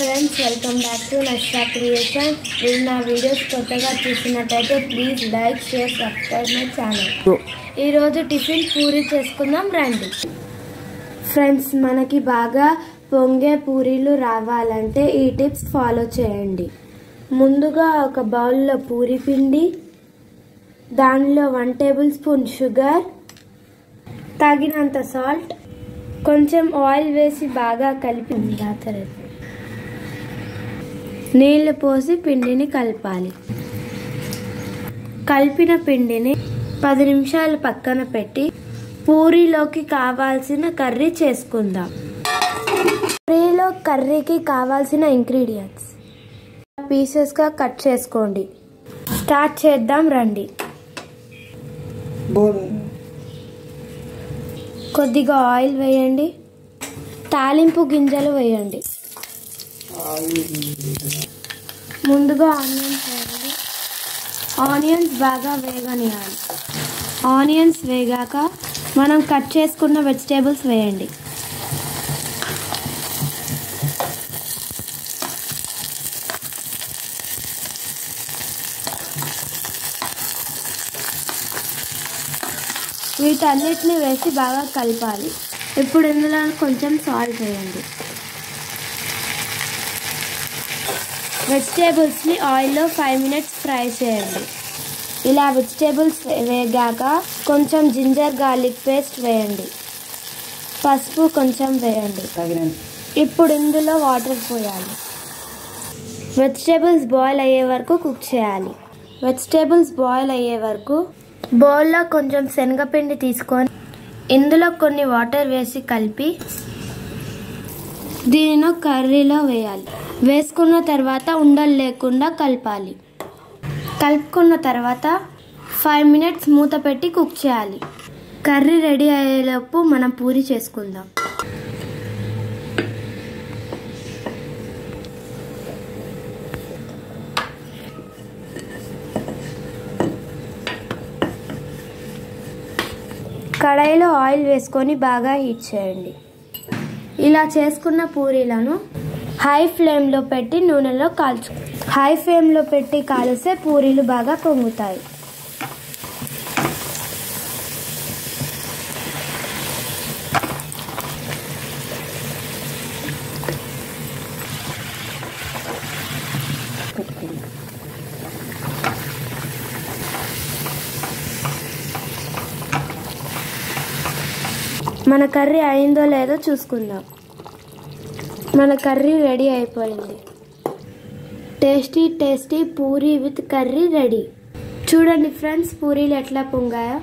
Friends, welcome back to Nashra creation. మీరు నా videos కొత్తగా చూసినట్టయితే please like, share, subscribe my channel. ఈరోజు టిఫిన్ పూరి చేసుకుందాం రండి. ఫ్రెండ్స్, మనకి బాగా పొంగే పూరీలు రావాలంటే ఈ టిప్స్ ఫాలో చేయండి. ముందుగా ఒక బౌల్లో పూరి పిండి, దానిలో 1 టేబుల్ స్పూన్ షుగర్, తగినంత సాల్ట్, కొంచెం ఆయిల్ వేసి బాగా కలిపి నీళ్లు పోసి పిండిని కలపాలి. కలిపిన పిండిని 10 నిమిషాలు పక్కన పెట్టి పూరీలోకి కావాల్సిన కర్రీ చేసుకుందాం. పూరీలో కర్రీకి కావాల్సిన ఇంగ్రీడియంట్స్ పీసెస్గా కట్ చేసుకోండి. స్టార్ట్ చేద్దాం రండి. కొద్దిగా ఆయిల్ వేయండి, తాలింపు గింజలు వేయండి. ముందుగా ఆనియన్స్ వేయండి. ఆనియన్స్ బాగా వేగనియాలి. ఆనియన్స్ వేగాక మనం కట్ చేసుకున్న వెజిటేబుల్స్ వేయండి. వీటన్నిటిని వేసి బాగా కలపాలి. ఇప్పుడు ఇందులో కొంచెం సాల్ట్ వేయండి. వెజిటేబుల్స్ని ఆయిల్లో 5 మినిట్స్ ఫ్రై చేయండి. ఇలా వెజిటేబుల్స్ వేగాక కొంచెం జింజర్ గార్లిక్ పేస్ట్ వేయండి. పసుపు కొంచెం వేయండి. ఇప్పుడు ఇందులో వాటర్ పోయాలి. వెజిటేబుల్స్ బాయిల్ అయ్యే వరకు కుక్ చేయాలి. వెజిటేబుల్స్ బాయిల్ అయ్యే వరకు బౌల్లో కొంచెం శనగపిండి తీసుకొని ఇందులో కొన్ని వాటర్ వేసి కలిపి దీనిని కర్రీలో వేయాలి. వేసుకున్న తర్వాత ఉండలు లేకుండా కలపాలి. కలుపుకున్న తర్వాత 5 మినిట్స్ మూత పెట్టి కుక్ చేయాలి. కర్రీ రెడీ అయ్యేలోపు మనం పూరి చేసుకుందాం. కడాయిలో ఆయిల్ వేసుకొని బాగా హీట్ చేయండి. ఇలా చేసుకున్న పూరీలను హై ఫ్లేమ్లో పెట్టి నూనెలో హై ఫ్లేమ్లో పెట్టి కాలిస్తే పూరీలు బాగా పొంగుతాయి. మన కర్రీ అయిందో లేదో చూసుకుందాం. మన కర్రీ రెడీ అయిపోయింది. Tasty Puri with curry ready. చూడండి ఫ్రెండ్స్, పూరీలు ఎట్లా పొంగాయో.